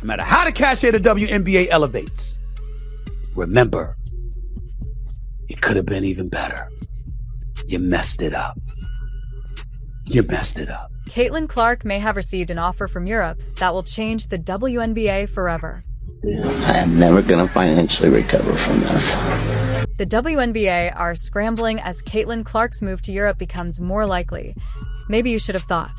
No matter how the cachet of the WNBA elevates, remember, it could have been even better. You messed it up. You messed it up. Caitlin Clark may have received an offer from Europe that will change the WNBA forever. I am never going to financially recover from this. The WNBA are scrambling as Caitlin Clark's move to Europe becomes more likely. Maybe you should have thought.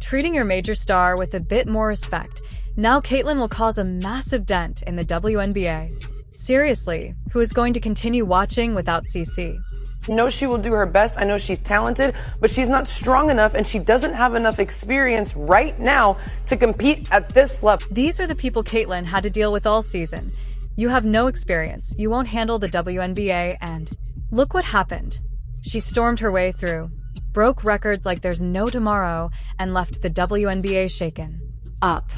Treating your major star with a bit more respect, now Caitlin will cause a massive dent in the WNBA. Seriously, who is going to continue watching without CC? I know she will do her best. I know she's talented, but she's not strong enough and she doesn't have enough experience right now to compete at this level. These are the people Caitlin had to deal with all season. You have no experience, you won't handle the WNBA, and look what happened. She stormed her way through, broke records like there's no tomorrow, and left the WNBA shaken up.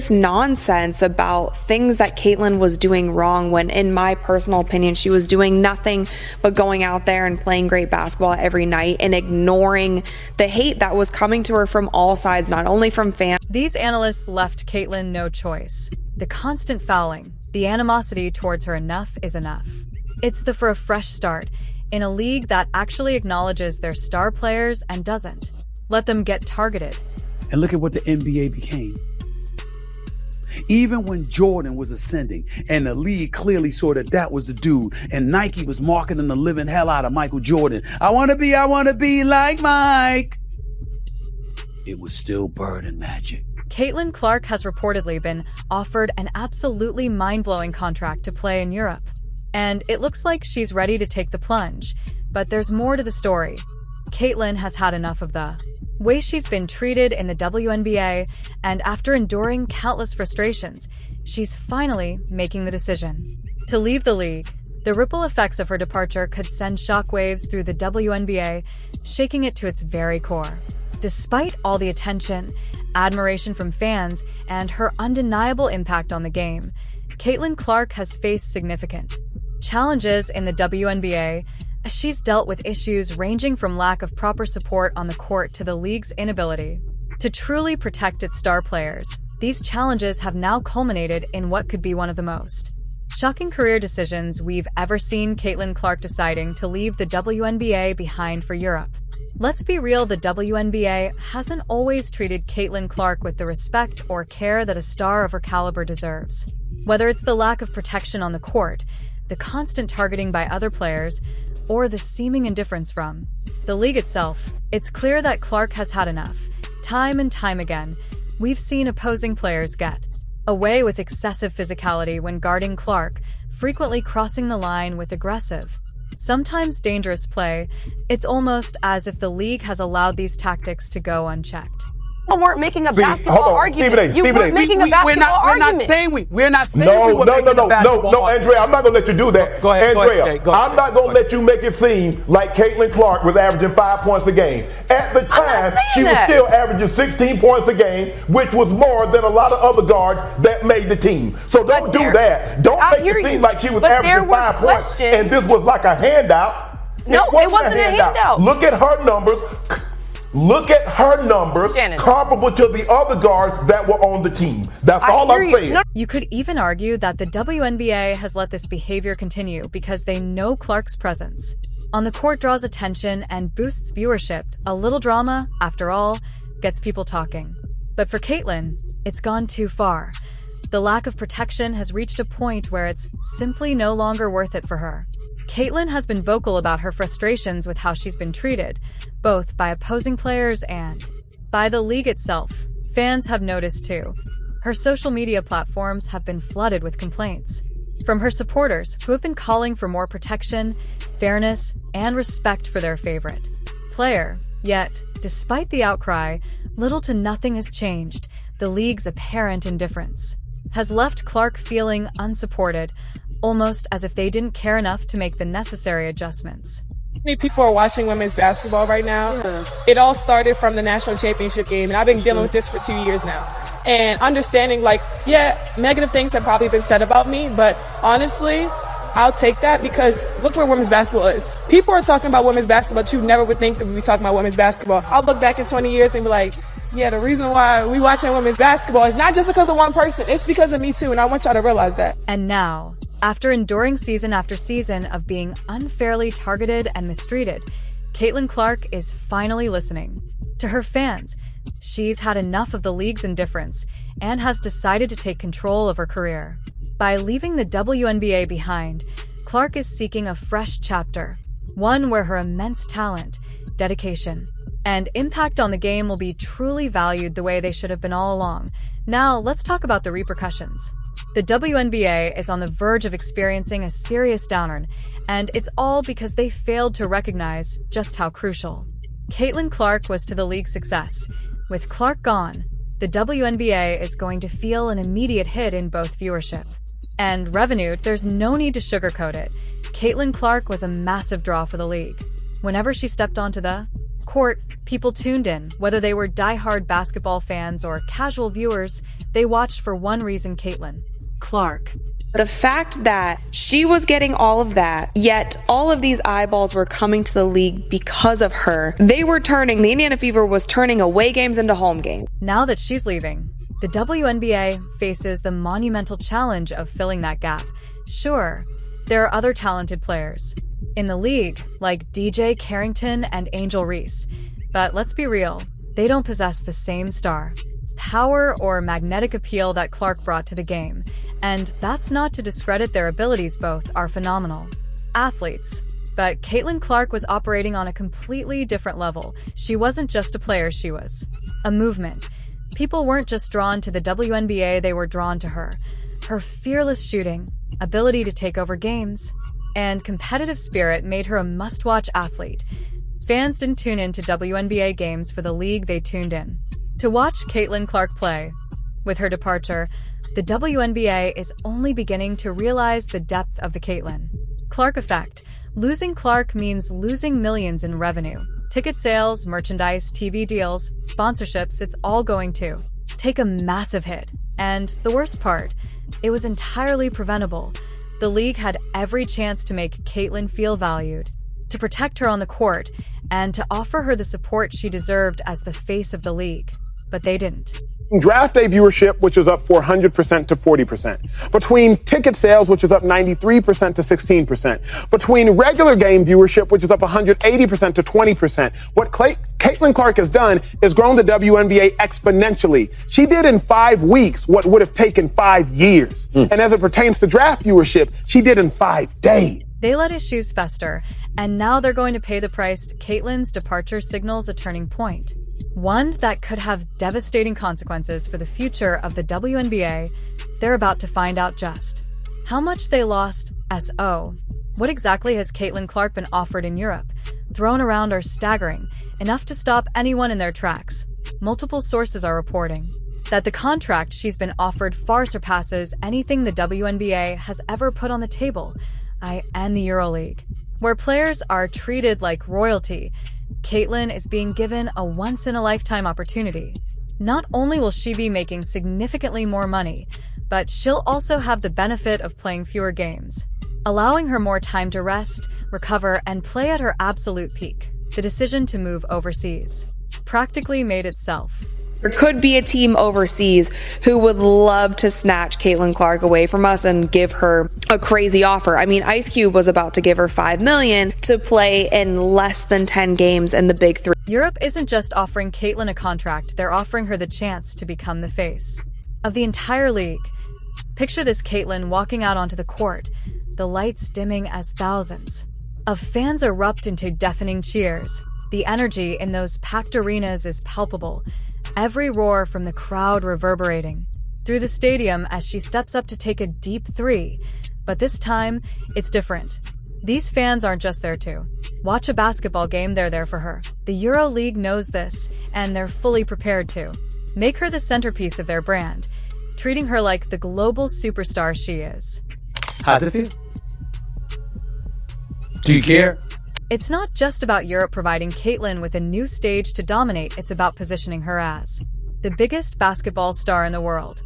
Nonsense about things that Caitlin was doing wrong when, in my personal opinion, she was doing nothing but going out there and playing great basketball every night and ignoring the hate that was coming to her from all sides, not only from fans. These analysts left Caitlin no choice. The constant fouling, the animosity towards her enough is enough. It's the for a fresh start in a league that actually acknowledges their star players and doesn't let them get targeted. And look at what the NBA became. Even when Jordan was ascending and the league clearly saw that was the dude, and Nike was marketing the living hell out of Michael Jordan. I want to be like Mike. It was still Bird and Magic. Caitlin Clark has reportedly been offered an absolutely mind-blowing contract to play in Europe. And it looks like she's ready to take the plunge. But there's more to the story. Caitlin has had enough of the way she's been treated in the WNBA, and after enduring countless frustrations, she's finally making the decision to leave the league. The ripple effects of her departure could send shockwaves through the WNBA, shaking it to its very core. Despite all the attention, admiration from fans, and her undeniable impact on the game, Caitlin Clark has faced significant challenges in the WNBA, as she's dealt with issues ranging from lack of proper support on the court to the league's inability to truly protect its star players. These challenges have now culminated in what could be one of the most shocking career decisions we've ever seen, Caitlin Clark deciding to leave the WNBA behind for Europe. Let's be real, the WNBA hasn't always treated Caitlin Clark with the respect or care that a star of her caliber deserves. Whether it's the lack of protection on the court, the constant targeting by other players, or the seeming indifference from the league itself, it's clear that Clark has had enough. Time and time again, we've seen opposing players get away with excessive physicality when guarding Clark, frequently crossing the line with aggressive, sometimes dangerous play. It's almost as if the league has allowed these tactics to go unchecked. You weren't making a basketball argument. You weren't making a basketball argument. We're not saying No, Andrea, I'm not going to let you do that. Go ahead, I'm not going to let you make it seem like Caitlin Clark was averaging 5 points a game. At the time, she was still averaging 16 points a game, which was more than a lot of other guards that made the team. So don't do that. Don't make it seem like she was averaging 5 points and this was like a handout. No, it wasn't a handout. Look at her numbers. Look at her numbers, Shannon, comparable to the other guards that were on the team. That's all I'm saying. You could even argue that the WNBA has let this behavior continue because they know Clark's presence on the court draws attention and boosts viewership. A little drama, after all, gets people talking. But for Caitlin, it's gone too far. The lack of protection has reached a point where it's simply no longer worth it for her. Caitlin has been vocal about her frustrations with how she's been treated, both by opposing players and by the league itself. Fans have noticed too. Her social media platforms have been flooded with complaints from her supporters who have been calling for more protection, fairness, and respect for their favorite player. Yet, despite the outcry, little to nothing has changed. The league's apparent indifference has left Clark feeling unsupported, almost as if they didn't care enough to make the necessary adjustments. Many people are watching women's basketball right now. It all started from the national championship game, and I've been dealing with this for 2 years now. And understanding, negative things have probably been said about me, but honestly, I'll take that because look where women's basketball is. People are talking about women's basketball, but you never would think that we'd be talking about women's basketball. I'll look back in 20 years and be like, Yeah, the reason why we watching women's basketball is not just because of one person. It's because of me too, and I want y'all to realize that. And now, after enduring season after season of being unfairly targeted and mistreated, Caitlin Clark is finally listening. To her fans, she's had enough of the league's indifference and has decided to take control of her career. By leaving the WNBA behind, Clark is seeking a fresh chapter, one where her immense talent, dedication, and impact on the game will be truly valued the way they should have been all along. Now, let's talk about the repercussions. The WNBA is on the verge of experiencing a serious downturn, and it's all because they failed to recognize just how crucial Caitlin Clark was to the league's success. With Clark gone, the WNBA is going to feel an immediate hit in both viewership and revenue. There's no need to sugarcoat it. Caitlin Clark was a massive draw for the league. Whenever she stepped onto the court, people tuned in. Whether they were diehard basketball fans or casual viewers, they watched for one reason: Caitlin Clark. The fact that she was getting all of that, yet all of these eyeballs were coming to the league because of her. They were turning, the Indiana Fever was turning away games into home games. Now that she's leaving, the WNBA faces the monumental challenge of filling that gap. Sure, there are other talented players in the league, like DJ Carrington and Angel Reese, but let's be real, they don't possess the same star power or magnetic appeal that Clark brought to the game. And that's not to discredit their abilities, both are phenomenal athletes. But Caitlin Clark was operating on a completely different level. She wasn't just a player, she was a movement. People weren't just drawn to the WNBA, they were drawn to her. Her fearless shooting, ability to take over games, and competitive spirit made her a must-watch athlete. Fans didn't tune in to WNBA games for the league, they tuned in to watch Caitlin Clark play. With her departure, the WNBA is only beginning to realize the depth of the Caitlin Clark effect. Losing Clark means losing millions in revenue. Ticket sales, merchandise, TV deals, sponsorships, it's all going to take a massive hit. And the worst part, it was entirely preventable. The league had every chance to make Caitlin feel valued, to protect her on the court, and to offer her the support she deserved as the face of the league. But they didn't. Draft day viewership, which is up 400% to 40%. Between ticket sales, which is up 93% to 16%. Between regular game viewership, which is up 180% to 20%. What Caitlin Clark has done is grown the WNBA exponentially. She did in 5 weeks what would have taken 5 years. And as it pertains to draft viewership, she did in 5 days. They let issues fester, and now they're going to pay the price. Caitlin's departure signals a turning point. One that could have devastating consequences for the future of the WNBA. They're about to find out just how much they lost. So, what exactly has Caitlin Clark been offered in Europe? Thrown around are staggering, enough to stop anyone in their tracks. Multiple sources are reporting that the contract she's been offered far surpasses anything the WNBA has ever put on the table. And the EuroLeague, where players are treated like royalty. Caitlin is being given a once-in-a-lifetime opportunity. Not only will she be making significantly more money, but she'll also have the benefit of playing fewer games, allowing her more time to rest, recover, and play at her absolute peak. The decision to move overseas practically made itself. There could be a team overseas who would love to snatch Caitlin Clark away from us and give her a crazy offer. I mean, Ice Cube was about to give her $5 million to play in less than 10 games in the Big Three. Europe isn't just offering Caitlin a contract, they're offering her the chance to become the face of the entire league. Picture this: Caitlin walking out onto the court, the lights dimming as thousands of fans erupt into deafening cheers. The energy in those packed arenas is palpable. Every roar from the crowd reverberating through the stadium as she steps up to take a deep three. But this time, it's different. These fans aren't just there to watch a basketball game, they're there for her. The EuroLeague knows this, and they're fully prepared to make her the centerpiece of their brand, treating her like the global superstar she is. How's it feel? Do you care? It's not just about Europe providing Caitlin with a new stage to dominate, it's about positioning her as the biggest basketball star in the world.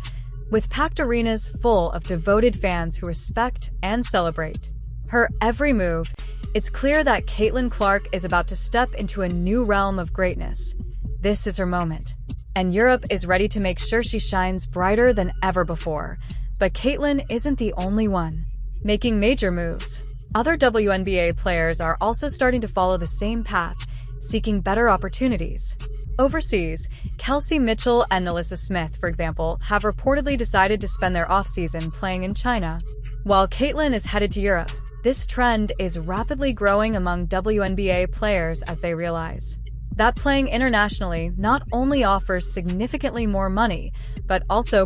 With packed arenas full of devoted fans who respect and celebrate her every move, it's clear that Caitlin Clark is about to step into a new realm of greatness. This is her moment. and Europe is ready to make sure she shines brighter than ever before. But Caitlin isn't the only one making major moves. Other WNBA players are also starting to follow the same path, seeking better opportunities. Overseas, Kelsey Mitchell and Alyssa Smith, for example, have reportedly decided to spend their offseason playing in China. While Caitlin is headed to Europe, this trend is rapidly growing among WNBA players as they realize that playing internationally not only offers significantly more money, but also